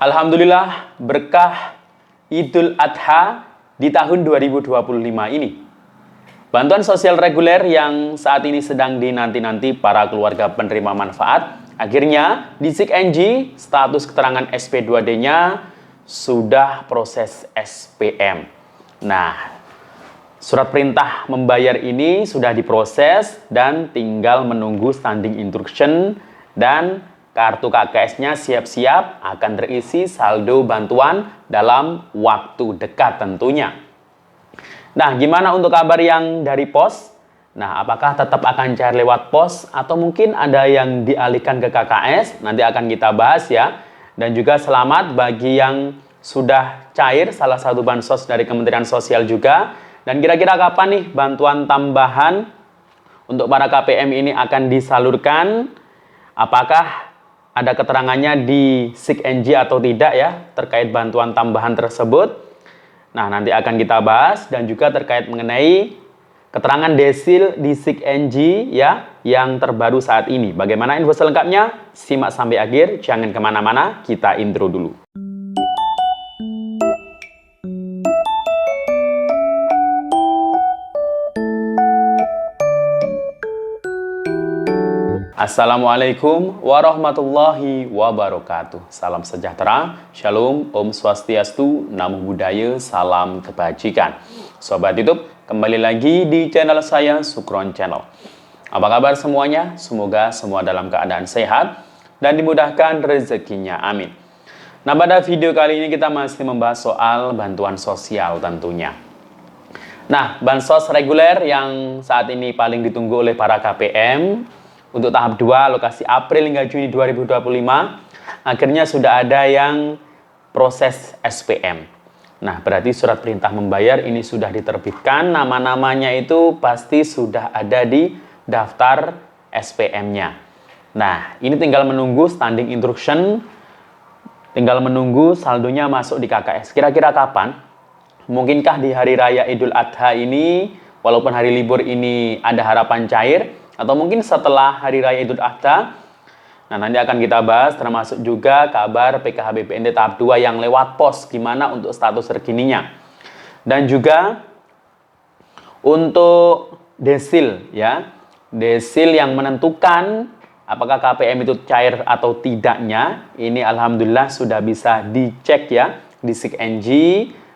Alhamdulillah berkah Idul Adha di tahun 2025 ini. Bantuan sosial reguler yang saat ini sedang dinanti-nanti para keluarga penerima manfaat, akhirnya di SIKNJ status keterangan SP2D-nya sudah proses SPM. Nah, surat perintah membayar ini sudah diproses dan tinggal menunggu standing instruction dan kartu KKS-nya siap-siap akan terisi saldo bantuan dalam waktu dekat tentunya. Nah, gimana untuk kabar yang dari pos? Nah, apakah tetap akan cair lewat pos atau mungkin ada yang dialihkan ke KKS? Nanti akan kita bahas ya. Dan juga selamat bagi yang sudah cair salah satu bansos dari Kementerian Sosial juga. Dan kira-kira kapan nih bantuan tambahan untuk para KPM ini akan disalurkan? Apakah ada keterangannya di SIKNJ atau tidak ya terkait bantuan tambahan tersebut? Nah, nanti akan kita bahas dan juga terkait mengenai keterangan desil di SIKNJ ya yang terbaru saat ini. Bagaimana info selengkapnya? Simak sampai akhir, jangan kemana-mana, kita intro dulu. Assalamualaikum warahmatullahi wabarakatuh. Salam sejahtera, shalom, om swastiastu, namo buddhaya, salam kebajikan. Sobat YouTube, kembali lagi di channel saya, Sukron Channel. Apa kabar semuanya? Semoga semua dalam keadaan sehat dan dimudahkan rezekinya, amin. Nah, pada video kali ini kita masih membahas soal bantuan sosial tentunya. Nah, bansos reguler yang saat ini paling ditunggu oleh para KPM untuk tahap 2 lokasi April hingga Juni 2025 akhirnya sudah ada yang proses SPM. Nah, berarti surat perintah membayar ini sudah diterbitkan, nama-namanya itu pasti sudah ada di daftar SPM-nya. Nah, ini tinggal menunggu standing instruction, tinggal menunggu saldonya masuk di KKS. Kira-kira kapan? Mungkinkah di hari raya Idul Adha ini, walaupun hari libur ini ada harapan cair, atau mungkin setelah Hari Raya Idul Adha. Nah, nanti akan kita bahas termasuk juga kabar PKH BPNT tahap 2 yang lewat pos, gimana untuk status terkininya. Dan juga untuk desil ya. Desil yang menentukan apakah KPM itu cair atau tidaknya, ini alhamdulillah sudah bisa dicek ya di SIKNJ.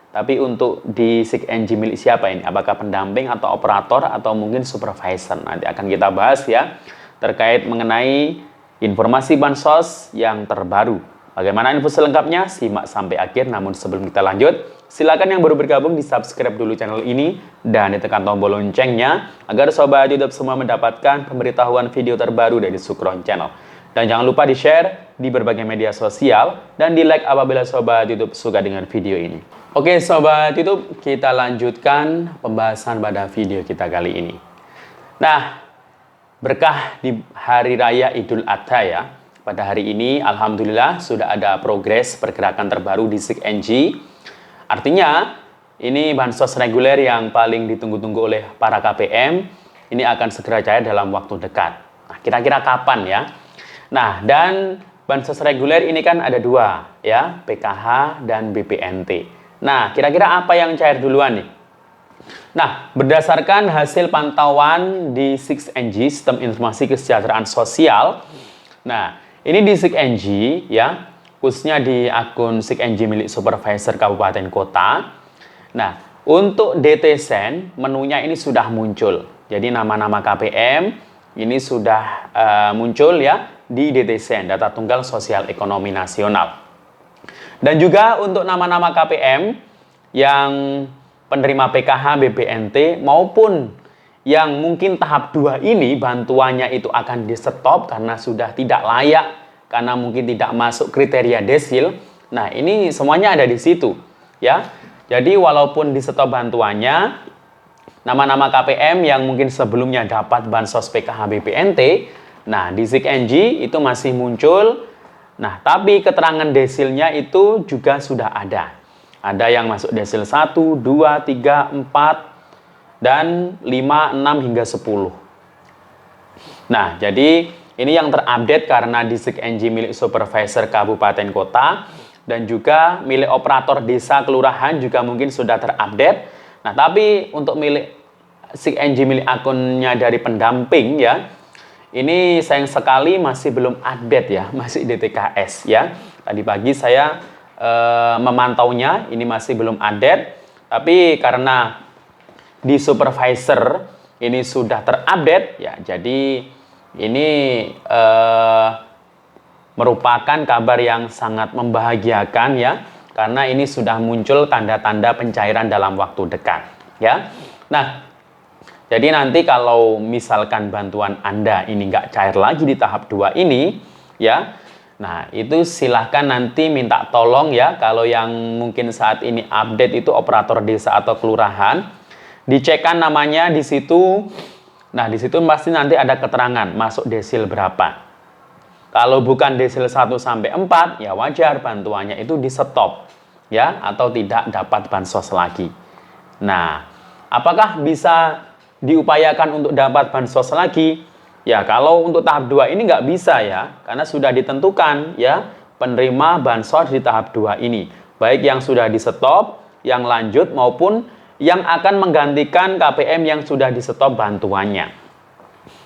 Tapi untuk di SIKNJ milik siapa ini? Apakah pendamping atau operator atau mungkin supervisor? Nanti akan kita bahas ya terkait mengenai informasi bansos yang terbaru. Bagaimana info selengkapnya? Simak sampai akhir. Namun sebelum kita lanjut, silakan yang baru bergabung di subscribe dulu channel ini dan ditekan tombol loncengnya agar sobat YouTube semua mendapatkan pemberitahuan video terbaru dari Sukron Channel. Dan jangan lupa di-share di berbagai media sosial dan di-like apabila sobat YouTube suka dengan video ini. Oke sobat YouTube, kita lanjutkan pembahasan pada video kita kali ini. Nah, berkah di Hari Raya Idul Adha ya. Pada hari ini alhamdulillah sudah ada progres pergerakan terbaru di SIKNJ. Artinya, ini bansos reguler yang paling ditunggu-tunggu oleh para KPM. Ini akan segera cair dalam waktu dekat. Nah, kira-kira kapan ya? Nah, dan bansos reguler ini kan ada dua ya, PKH dan BPNT. Nah, kira-kira apa yang cair duluan nih? Nah, berdasarkan hasil pantauan di SIKNJ, Sistem Informasi Kesejahteraan Sosial. Nah, ini di SIKNJ ya, khususnya di akun SIKNJ milik supervisor kabupaten kota. Nah, untuk DTSen, menunya ini sudah muncul. Jadi nama-nama KPM ini sudah muncul ya di DTSen, Data Tunggal Sosial Ekonomi Nasional. Dan juga untuk nama-nama KPM yang penerima PKH BPNT maupun yang mungkin tahap 2 ini bantuannya itu akan di-stop karena sudah tidak layak, karena mungkin tidak masuk kriteria desil. Nah, ini semuanya ada di situ ya. Jadi walaupun di-stop bantuannya, nama-nama KPM yang mungkin sebelumnya dapat bansos PKH BPNT, nah di SIKNJ itu masih muncul. Nah, tapi keterangan desilnya itu juga sudah ada. Ada yang masuk desil 1, 2, 3, 4, dan 5, 6, hingga 10. Nah, jadi ini yang terupdate karena di SIKNJ milik supervisor kabupaten kota. dan juga milik operator desa kelurahan juga mungkin sudah terupdate. Nah, tapi untuk milik SIG-NG milik akunnya dari pendamping ya, ini sayang sekali masih belum update ya, masih DTKS ya. Tadi pagi saya memantaunya, ini masih belum update. Tapi karena di supervisor ini sudah terupdate ya, jadi ini merupakan kabar yang sangat membahagiakan ya, karena ini sudah muncul tanda-tanda pencairan dalam waktu dekat ya. Nah, jadi nanti kalau misalkan bantuan Anda ini nggak cair lagi di tahap 2 ini ya, nah itu silahkan nanti minta tolong ya, kalau yang mungkin saat ini update itu operator desa atau kelurahan, dicekkan namanya di situ. Nah, di situ pasti nanti ada keterangan masuk desil berapa. Kalau bukan desil 1 sampai 4, ya wajar bantuannya itu di stop ya, atau tidak dapat bansos lagi. Nah, apakah bisa diupayakan untuk dapat bansos lagi? Ya, kalau untuk tahap 2 ini nggak bisa ya, karena sudah ditentukan ya penerima bansos di tahap 2 ini, baik yang sudah di stop, yang lanjut maupun yang akan menggantikan KPM yang sudah di stop bantuannya.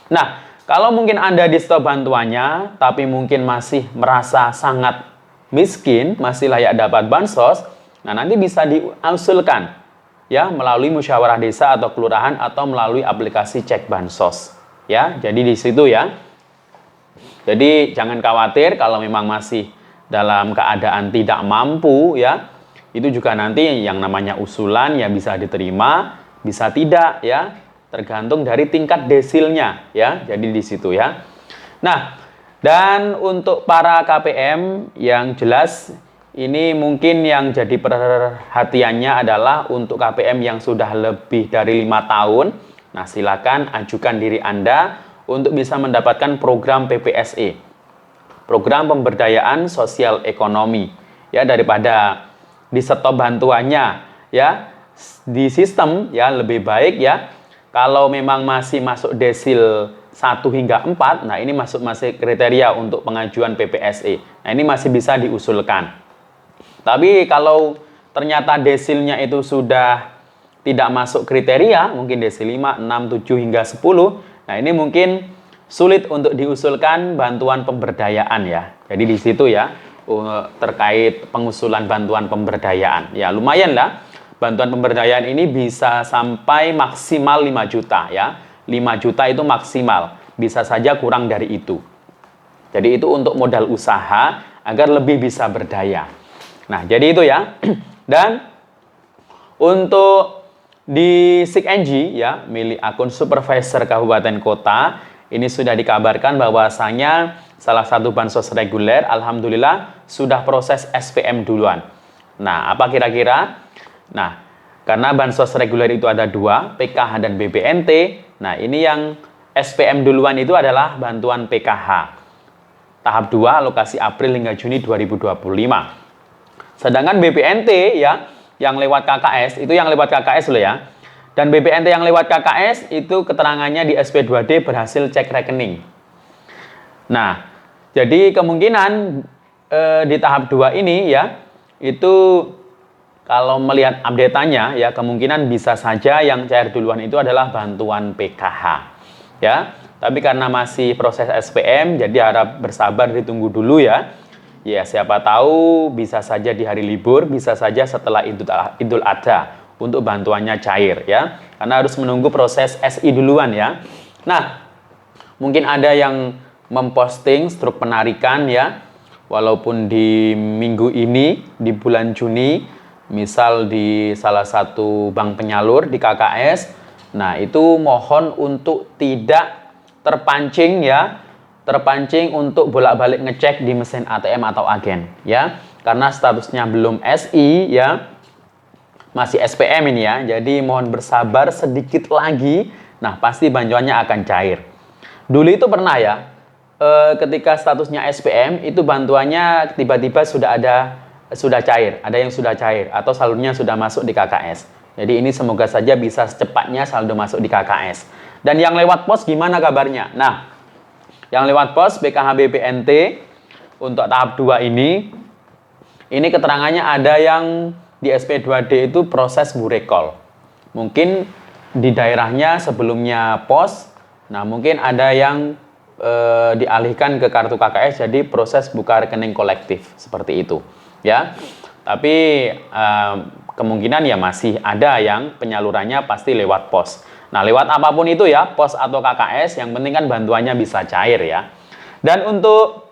Nah, kalau mungkin Anda di stop bantuannya, tapi mungkin masih merasa sangat miskin, masih layak dapat bansos, nah nanti bisa diusulkan ya melalui musyawarah desa atau kelurahan atau melalui aplikasi cek bansos ya. Jadi di situ ya. Jadi jangan khawatir kalau memang masih dalam keadaan tidak mampu ya. Itu juga nanti yang namanya usulan ya bisa diterima, bisa tidak ya. Tergantung dari tingkat desilnya ya. Jadi di situ ya. Nah, dan untuk para KPM yang jelas ini mungkin yang jadi perhatiannya adalah untuk KPM yang sudah lebih dari 5 tahun. Nah, silakan ajukan diri Anda untuk bisa mendapatkan program PPSE. Program Pemberdayaan Sosial Ekonomi. Ya, daripada di stop bantuannya ya di sistem ya, lebih baik ya kalau memang masih masuk desil 1 hingga 4, nah ini masih kriteria untuk pengajuan PPSE. Nah, ini masih bisa diusulkan. Tapi kalau ternyata desilnya itu sudah tidak masuk kriteria, mungkin desil 5, 6, 7 hingga 10, nah ini mungkin sulit untuk diusulkan bantuan pemberdayaan ya. Jadi di situ ya terkait pengusulan bantuan pemberdayaan. Ya lumayan lah. Bantuan pemberdayaan ini bisa sampai maksimal 5 juta ya. 5 juta itu maksimal. Bisa saja kurang dari itu. Jadi itu untuk modal usaha agar lebih bisa berdaya. Nah, jadi itu ya. Dan untuk di SIG-NG ya, milik akun supervisor kabupaten kota, ini sudah dikabarkan bahwasanya salah satu bansos reguler alhamdulillah sudah proses SPM duluan. Nah, apa kira-kira? Nah, karena bansos reguler itu ada 2, PKH dan BPNT. Nah, ini yang SPM duluan itu adalah bantuan PKH. Tahap 2 alokasi April hingga Juni 2025. Sedangkan BPNT ya, yang lewat KKS, itu yang lewat KKS loh ya. Dan BPNT yang lewat KKS itu keterangannya di SP2D berhasil cek rekening. Nah, jadi kemungkinan di tahap 2 ini ya, itu kalau melihat update-nya ya, kemungkinan bisa saja yang cair duluan itu adalah bantuan PKH. Ya, tapi karena masih proses SPM, jadi harap bersabar ditunggu dulu ya. Ya, siapa tahu bisa saja di hari libur, bisa saja setelah Idul Adha untuk bantuannya cair ya. Karena harus menunggu proses SI duluan ya. Nah, mungkin ada yang memposting struk penarikan ya, walaupun di minggu ini di bulan Juni, misal di salah satu bank penyalur di KKS. Nah, itu mohon untuk tidak terpancing ya, terpancing untuk bolak-balik ngecek di mesin ATM atau agen ya, karena statusnya belum SI ya, masih SPM ini ya. Jadi mohon bersabar sedikit lagi. Nah, pasti bantuannya akan cair. Dulu itu pernah ya, ketika statusnya SPM itu bantuannya tiba-tiba sudah cair, ada yang sudah cair atau saldonya sudah masuk di KKS. Jadi ini semoga saja bisa secepatnya saldo masuk di KKS. Dan yang lewat pos gimana kabarnya? Nah, yang lewat pos BKH BPNT untuk tahap 2 ini Ini keterangannya ada yang di SP2D itu proses burekol. Mungkin di daerahnya sebelumnya pos, nah mungkin ada yang dialihkan ke kartu KKS jadi proses buka rekening kolektif seperti itu ya. Tapi kemungkinan ya masih ada yang penyalurannya pasti lewat pos. Nah, lewat apapun itu ya, pos atau KKS, yang penting kan bantuannya bisa cair ya. Dan untuk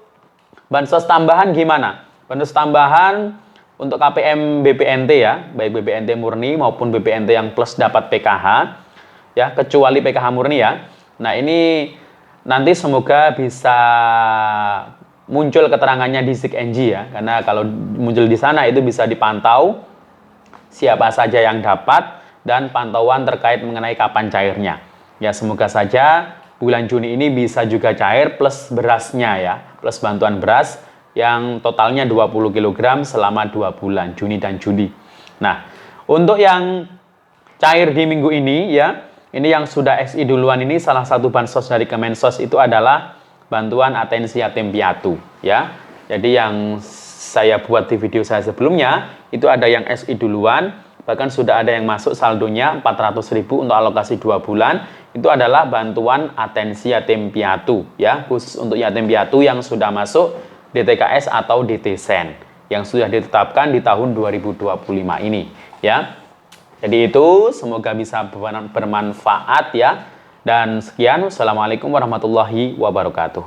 bansos tambahan gimana? Bansos tambahan untuk KPM BPNT ya, baik BPNT murni maupun BPNT yang plus dapat PKH ya, kecuali PKH murni ya. Nah, ini nanti semoga bisa muncul keterangannya di SIKNG ya, karena kalau muncul di sana itu bisa dipantau siapa saja yang dapat dan pantauan terkait mengenai kapan cairnya. Ya, semoga saja bulan Juni ini bisa juga cair plus berasnya ya, plus bantuan beras yang totalnya 20 kg selama 2 bulan, Juni dan Juli. Nah, untuk yang cair di minggu ini ya, ini yang sudah SI duluan ini salah satu bansos dari Kemensos itu adalah bantuan atensi yatim piatu ya. Jadi yang saya buat di video saya sebelumnya itu ada yang SI duluan, bahkan sudah ada yang masuk saldonya 400.000 untuk alokasi 2 bulan. Itu adalah bantuan atensi yatim piatu ya, khusus untuk yatim piatu yang sudah masuk DTKS atau DTSEN yang sudah ditetapkan di tahun 2025 ini ya. Jadi itu semoga bisa bermanfaat ya. Dan sekian, wassalamualaikum warahmatullahi wabarakatuh.